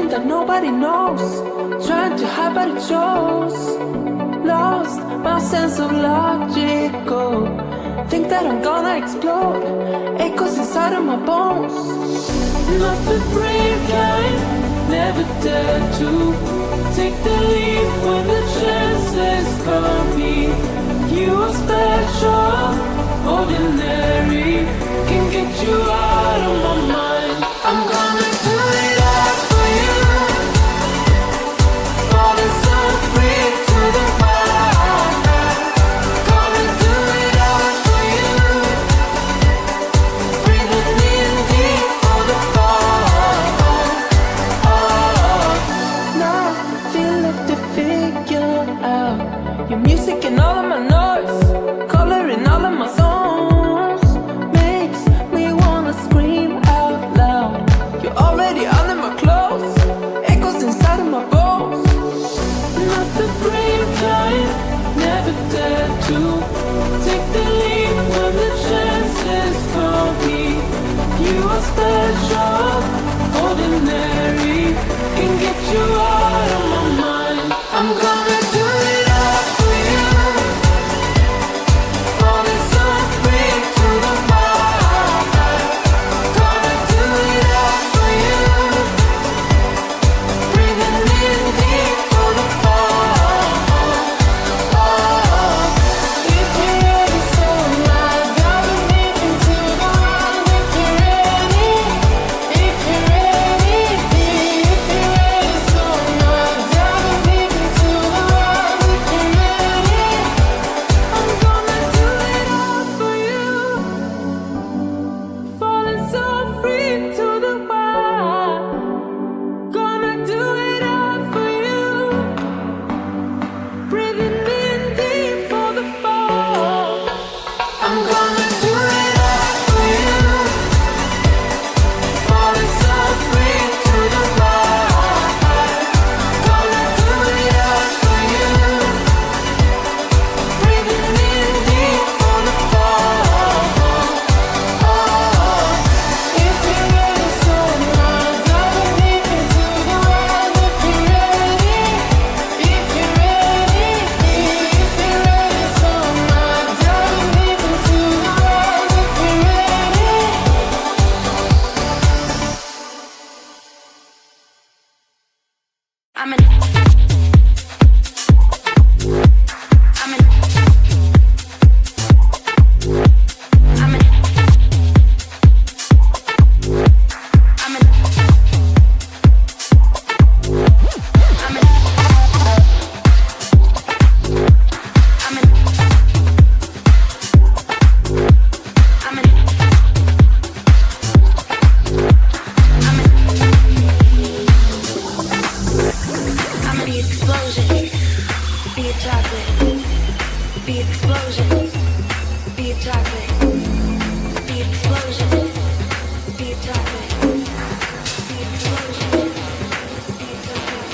something that nobody knows. Trying to hide but it shows. Lost my sense of logical. Think that I'm gonna explode. Echoes inside of my bones. Not the brave kind, never dare to take the leap when the chances come me. You are special, ordinary. Can get you out of my mind. I'm gonna do it all for you. Falling so free to the wild. Gonna do it all for you. Breathing in deep for the fall. Now I feel left to figure out your music and all of my noise, coloring all of my songs, makes me wanna scream out loud. You're already under my clothes, echoes inside of my bones. Not the brave kind, never dare to take the leap when the chances come me. You are special, ordinary, can get you out of my mind. I'm gonna do it all for you. Falling so free to the wild. Gonna do it all for you. Breathing in deep for the fall. If you're ready, so now dive deep into the wild. If you're ready, if you're ready, if you're ready, so now dive deep into the wild. If you're ready, I'm gonna do it all for you. Falling so free to the wild. Gonna do it all for you. Breathing in deep for the fall. I'm gonna do it all for you. Falling so free to the wild. Gonna do it all for you. Breathing in deep for the fall. If you're ready, so now dive deep into the wild. If you're ready, if you're ready, if you're ready, so now dive deep into the wild. If you're ready. I'm in. I'm in. I'm in. I'm in. I'm in. I'm in. I'm in. I'm in the explosion. Be a chocolate. Be explosion. Be a chocolate. Be explosion. Be a chocolate. Be explosion. Be a chocolate.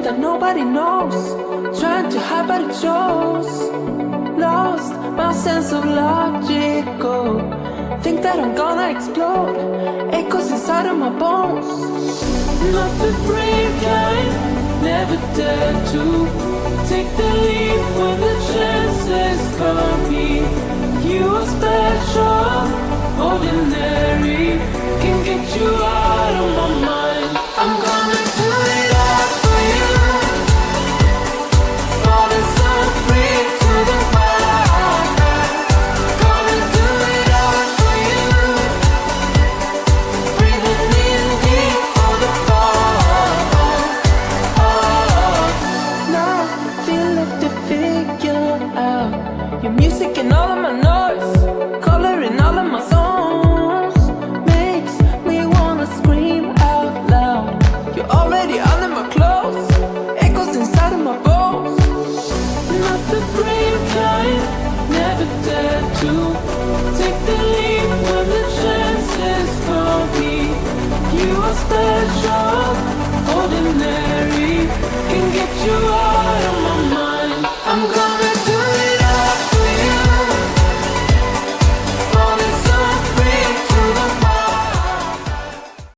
that nobody knows, trying to hide but it shows. Lost my sense of logical, think that I'm gonna explode, echoes inside of my bones. Not the brave kind, never dare to take the leap when the chances come me. You are special, ordinary, can get you out of my mind. I'm gonna do it all for you, falling so free to the wild. Gonna do it all for you, breathing in deep for the fall. Nothing left to figure out. Your music and all of my noise, coloring all of my songs, makes me wanna scream out loud. You're already under my clothes, echoes inside of my bones. Not the brave kind, never dare to take the leap when the chances come me. You are special, ordinary, can get you out